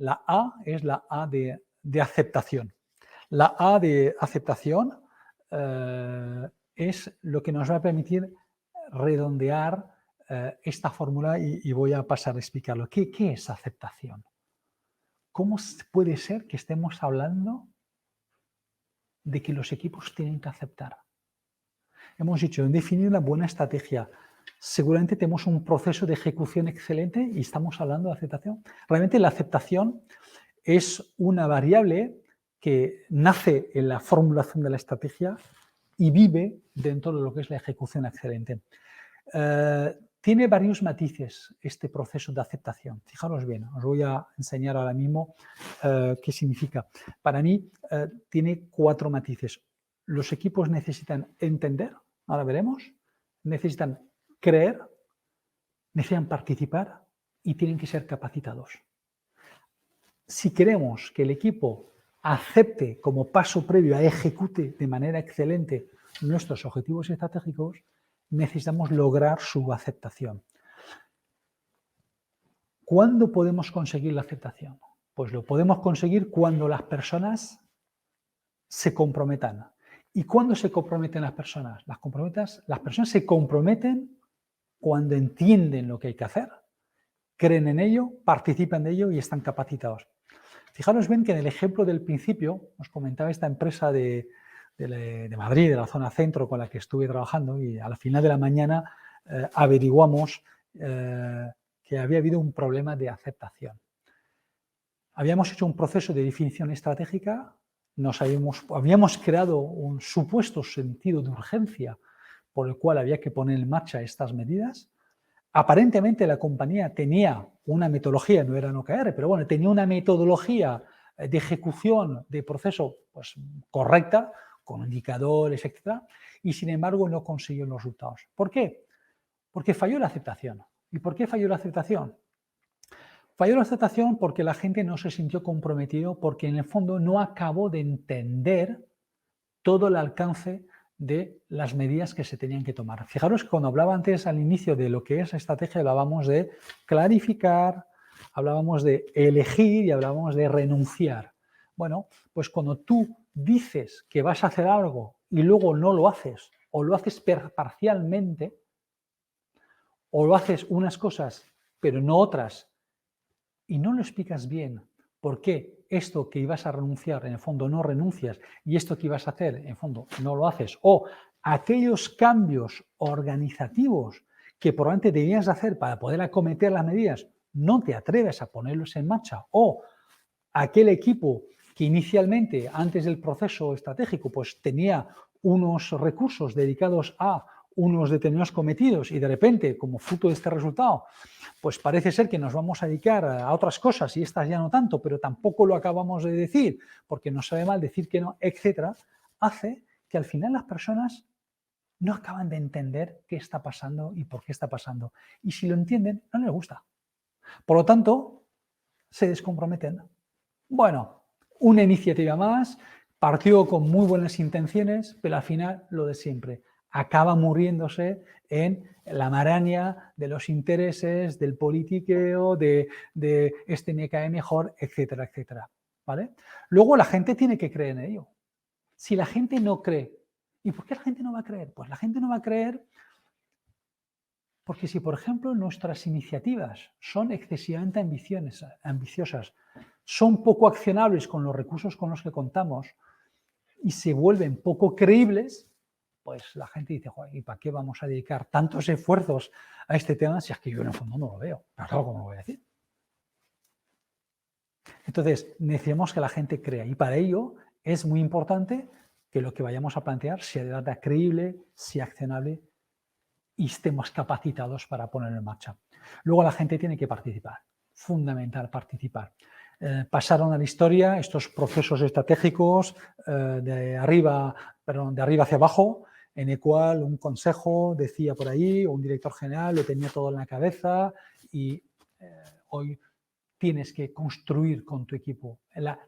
La A es la A de aceptación. La A de aceptación es lo que nos va a permitir redondear esta fórmula y voy a pasar a explicarlo. ¿Qué es aceptación? ¿Cómo puede ser que estemos hablando de que los equipos tienen que aceptar? Hemos dicho, en definir una buena estrategia. Seguramente tenemos un proceso de ejecución excelente y estamos hablando de aceptación. Realmente la aceptación es una variable que nace en la formulación de la estrategia y vive dentro de lo que es la ejecución excelente. Tiene varios matices este proceso de aceptación. Fijaros bien, os voy a enseñar ahora mismo qué significa. Para mí tiene 4 matices. Los equipos necesitan entender, ahora veremos, necesitan creer, necesitan participar y tienen que ser capacitados. Si queremos que el equipo acepte como paso previo a ejecute de manera excelente nuestros objetivos estratégicos, necesitamos lograr su aceptación. ¿Cuándo podemos conseguir la aceptación? Pues lo podemos conseguir cuando las personas se comprometan. ¿Y cuándo se comprometen las personas? Las personas se comprometen cuando entienden lo que hay que hacer, creen en ello, participan de ello y están capacitados. Fijaros bien que en el ejemplo del principio, os comentaba esta empresa de Madrid, de la zona centro con la que estuve trabajando, y al final de la mañana averiguamos que había habido un problema de aceptación. Habíamos hecho un proceso de definición estratégica, habíamos creado un supuesto sentido de urgencia por el cual había que poner en marcha estas medidas. Aparentemente la compañía tenía una metodología, no era en OKR, pero bueno, tenía una metodología de ejecución de proceso pues, correcta, con indicadores, etc. Y sin embargo no consiguió los resultados. ¿Por qué? Porque falló la aceptación. ¿Y por qué falló la aceptación? Falló la aceptación porque la gente no se sintió comprometido, porque en el fondo no acabó de entender todo el alcance de las medidas que se tenían que tomar. Fijaros que cuando hablaba antes al inicio de lo que es estrategia, hablábamos de clarificar, hablábamos de elegir y hablábamos de renunciar. Bueno, pues cuando tú dices que vas a hacer algo y luego no lo haces, o lo haces parcialmente, o lo haces unas cosas pero no otras, y no lo explicas bien por qué esto que ibas a renunciar en el fondo no renuncias y esto que ibas a hacer en el fondo no lo haces, o aquellos cambios organizativos que probablemente debías hacer para poder acometer las medidas, no te atreves a ponerlos en marcha, o aquel equipo que inicialmente, antes del proceso estratégico, pues tenía unos recursos dedicados a unos determinados cometidos y de repente, como fruto de este resultado, pues parece ser que nos vamos a dedicar a otras cosas y estas ya no tanto, pero tampoco lo acabamos de decir porque nos sabe mal decir que no, etcétera, hace que al final las personas no acaban de entender qué está pasando y por qué está pasando. Y si lo entienden, no les gusta. Por lo tanto, se descomprometen. Bueno, una iniciativa más, partió con muy buenas intenciones, pero al final lo de siempre. Acaba muriéndose en la maraña de los intereses, del politiqueo, de este me cae mejor, etcétera, etcétera. ¿Vale? Luego la gente tiene que creer en ello. Si la gente no cree, ¿y por qué la gente no va a creer? Pues la gente no va a creer porque si, por ejemplo, nuestras iniciativas son excesivamente ambiciosas, son poco accionables con los recursos con los que contamos y se vuelven poco creíbles, pues la gente dice, joder, ¿y para qué vamos a dedicar tantos esfuerzos a este tema si es que yo en el fondo no lo veo? Pero claro, ¿cómo lo voy a decir? Entonces, necesitamos que la gente crea y para ello es muy importante que lo que vayamos a plantear sea de verdad creíble, sea accionable y estemos capacitados para ponerlo en marcha. Luego la gente tiene que participar, fundamental participar. Pasaron a la historia estos procesos estratégicos de arriba hacia abajo, en el cual un consejo decía por ahí, o un director general lo tenía todo en la cabeza y hoy tienes que construir con tu equipo.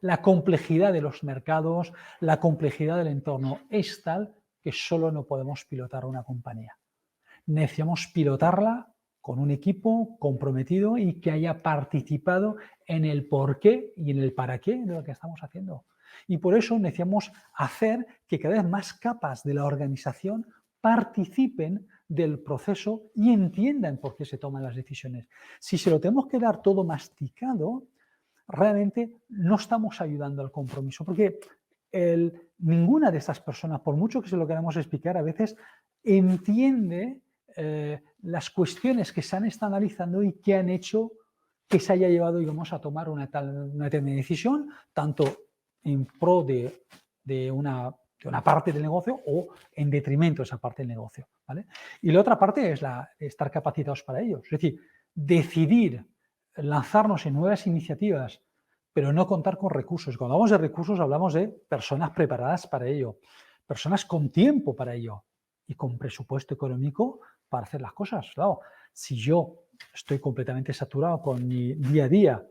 La complejidad de los mercados, la complejidad del entorno es tal que solo no podemos pilotar una compañía. Necesitamos pilotarla con un equipo comprometido y que haya participado en el por qué y en el para qué de lo que estamos haciendo. Y por eso necesitamos hacer que cada vez más capas de la organización participen del proceso y entiendan por qué se toman las decisiones. Si se lo tenemos que dar todo masticado, realmente no estamos ayudando al compromiso, porque ninguna de estas personas, por mucho que se lo queramos explicar, a veces entiende las cuestiones que se han estado analizando y que han hecho que se haya llevado, digamos, a tomar una determinada decisión, tanto en pro de una parte del negocio o en detrimento de esa parte del negocio, ¿vale? Y la otra parte es estar capacitados para ello. Es decir, decidir lanzarnos en nuevas iniciativas, pero no contar con recursos. Cuando hablamos de recursos hablamos de personas preparadas para ello, personas con tiempo para ello y con presupuesto económico para hacer las cosas. Claro, si yo estoy completamente saturado con mi día a día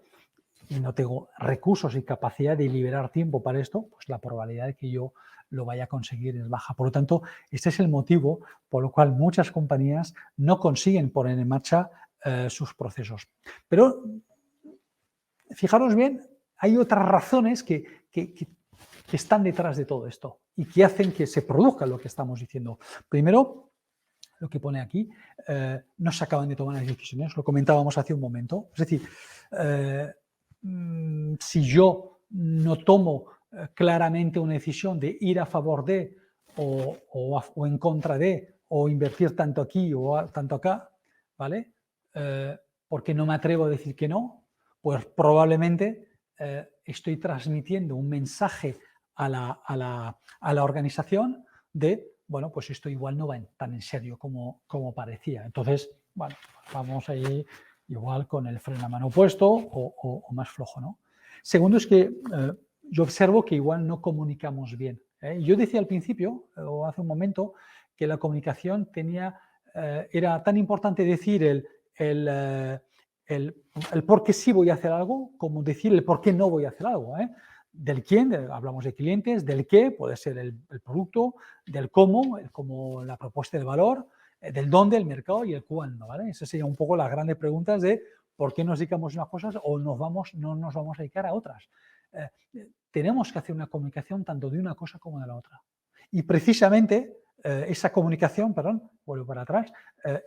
y no tengo recursos y capacidad de liberar tiempo para esto, pues la probabilidad de que yo lo vaya a conseguir es baja. Por lo tanto, este es el motivo por el cual muchas compañías no consiguen poner en marcha sus procesos. Pero fijaros bien, hay otras razones que están detrás de todo esto y que hacen que se produzca lo que estamos diciendo. Primero, lo que pone aquí, no se acaban de tomar las decisiones, lo comentábamos hace un momento. Es decir, si yo no tomo claramente una decisión de ir a favor de o en contra de, o invertir tanto aquí o tanto acá, ¿vale? Porque no me atrevo a decir que no, pues probablemente estoy transmitiendo un mensaje a la organización de, bueno, pues esto igual no va tan en serio como parecía. Entonces, bueno, vamos ahí igual con el freno a mano puesto o más flojo, ¿no? Segundo es que yo observo que igual no comunicamos bien. Yo decía al principio, o hace un momento, que la comunicación era tan importante decir el por qué sí voy a hacer algo como decir el por qué no voy a hacer algo. Del quién, hablamos de clientes, del qué, puede ser el producto, del cómo, la propuesta de valor, del dónde, el mercado y el cuándo, ¿vale? Esas serían un poco las grandes preguntas de por qué nos dedicamos a unas cosas o no nos vamos a dedicar a otras. Tenemos que hacer una comunicación tanto de una cosa como de la otra. Y precisamente esa comunicación, vuelvo para atrás,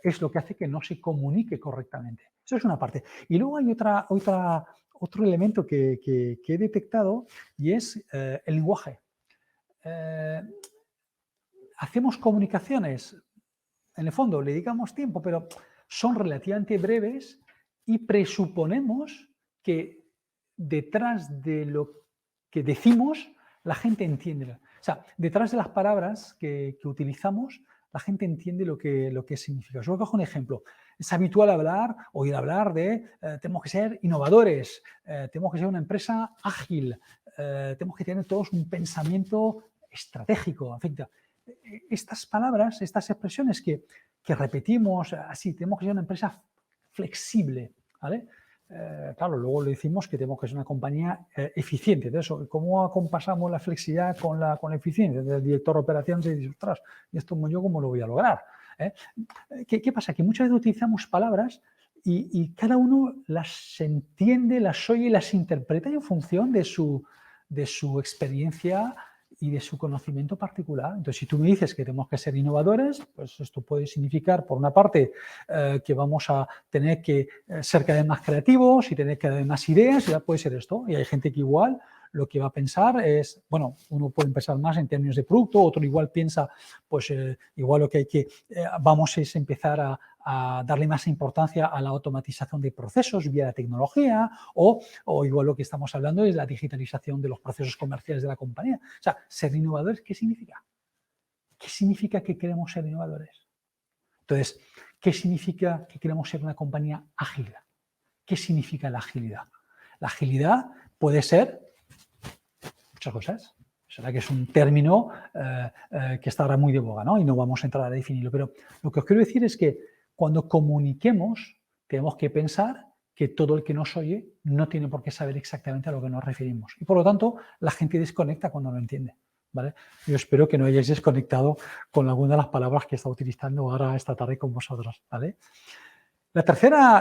es lo que hace que no se comunique correctamente. Eso es una parte. Y luego hay otro elemento que he detectado y es el lenguaje. Hacemos comunicaciones, en el fondo le dedicamos tiempo, pero son relativamente breves y presuponemos que detrás de lo que decimos la gente entiende. O sea, detrás de las palabras que utilizamos, la gente entiende lo que significa. Os voy a coger un ejemplo. Es habitual oír hablar de tenemos que ser innovadores, tenemos que ser una empresa ágil, tenemos que tener todos un pensamiento estratégico. En fin, estas palabras, estas expresiones que repetimos así, tenemos que ser una empresa flexible, ¿vale? Claro, luego le decimos que tenemos que ser una compañía eficiente. De eso, ¿cómo acompasamos la flexibilidad con la eficiencia? El director de operaciones dice, ostras, ¿y esto yo cómo lo voy a lograr? ¿Qué pasa? Que muchas veces utilizamos palabras y cada uno las entiende, las oye y las interpreta en función de su experiencia y de su conocimiento particular. Entonces, si tú me dices que tenemos que ser innovadores, pues esto puede significar, por una parte, que vamos a tener que ser cada vez más creativos y tener cada vez más ideas, y ya puede ser esto. Y hay gente que igual lo que va a pensar es, bueno, uno puede pensar más en términos de producto, otro igual piensa, pues igual lo que hay que, vamos es empezar a darle más importancia a la automatización de procesos vía la tecnología o igual lo que estamos hablando es la digitalización de los procesos comerciales de la compañía. O sea, ser innovadores, ¿qué significa? ¿Qué significa que queremos ser innovadores? Entonces, ¿qué significa que queremos ser una compañía ágil? ¿Qué significa la agilidad? La agilidad puede ser muchas cosas. Será que es un término que está ahora muy de boga, ¿no? Y no vamos a entrar a definirlo. Pero lo que os quiero decir es que cuando comuniquemos, tenemos que pensar que todo el que nos oye no tiene por qué saber exactamente a lo que nos referimos. Y por lo tanto, la gente desconecta cuando no entiende, ¿vale? Yo espero que no hayáis desconectado con alguna de las palabras que he estado utilizando ahora esta tarde con vosotros, ¿vale? La tercera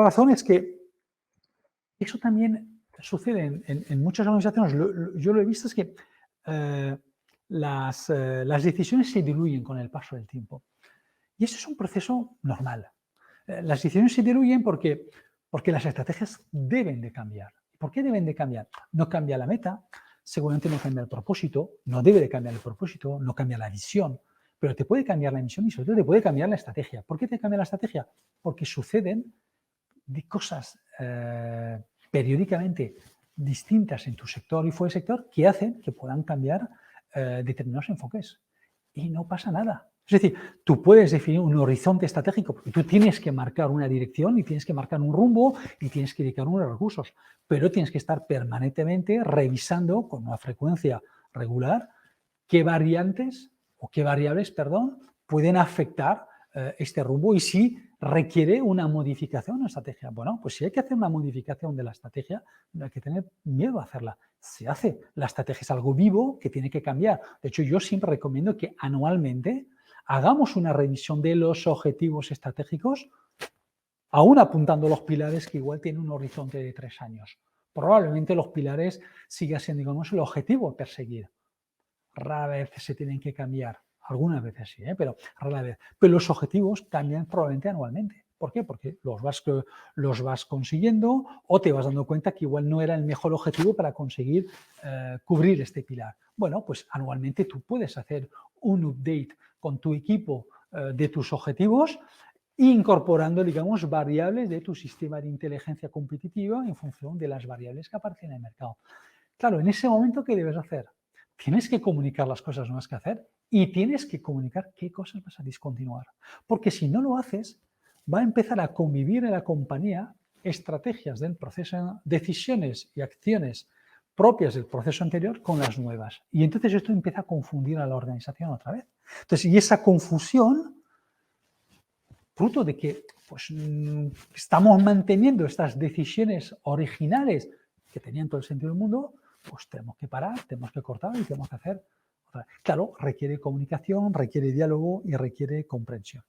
razón es que eso también sucede en muchas organizaciones. Yo lo he visto, es que las decisiones se diluyen con el paso del tiempo. Y eso es un proceso normal. Las decisiones se diluyen porque las estrategias deben de cambiar. ¿Por qué deben de cambiar? No cambia la meta, seguramente no cambia el propósito, no debe de cambiar el propósito, no cambia la visión, pero te puede cambiar la misión y sobre todo te puede cambiar la estrategia. ¿Por qué te cambia la estrategia? Porque suceden cosas periódicamente distintas en tu sector y fuera del sector que hacen que puedan cambiar determinados enfoques. Y no pasa nada. Es decir, tú puedes definir un horizonte estratégico porque tú tienes que marcar una dirección y tienes que marcar un rumbo y tienes que dedicar unos recursos, pero tienes que estar permanentemente revisando con una frecuencia regular qué variantes o qué variables, perdón, pueden afectar este rumbo y si requiere una modificación de la estrategia. Bueno, pues si hay que hacer una modificación de la estrategia, no hay que tener miedo a hacerla. Se hace. La estrategia es algo vivo que tiene que cambiar. De hecho, yo siempre recomiendo que anualmente hagamos una revisión de los objetivos estratégicos, aún apuntando los pilares que igual tienen un horizonte de 3 años. Probablemente los pilares sigan siendo, digamos, el objetivo a perseguir. Rara vez se tienen que cambiar. Algunas veces sí, pero rara vez. Pero los objetivos cambian probablemente anualmente. ¿Por qué? Porque los vas consiguiendo o te vas dando cuenta que igual no era el mejor objetivo para conseguir cubrir este pilar. Bueno, pues anualmente tú puedes hacer un update con tu equipo de tus objetivos, incorporando, digamos, variables de tu sistema de inteligencia competitiva en función de las variables que aparecen en el mercado. Claro, en ese momento, ¿qué debes hacer? Tienes que comunicar las cosas nuevas que hacer y tienes que comunicar qué cosas vas a discontinuar. Porque si no lo haces, va a empezar a convivir en la compañía estrategias del proceso, decisiones y acciones propias del proceso anterior con las nuevas. Y entonces esto empieza a confundir a la organización otra vez. Entonces, y esa confusión, fruto de que pues, estamos manteniendo estas decisiones originales que tenían todo el sentido del mundo, pues tenemos que parar, tenemos que cortar y tenemos que hacer otra vez. Claro, requiere comunicación, requiere diálogo y requiere comprensión.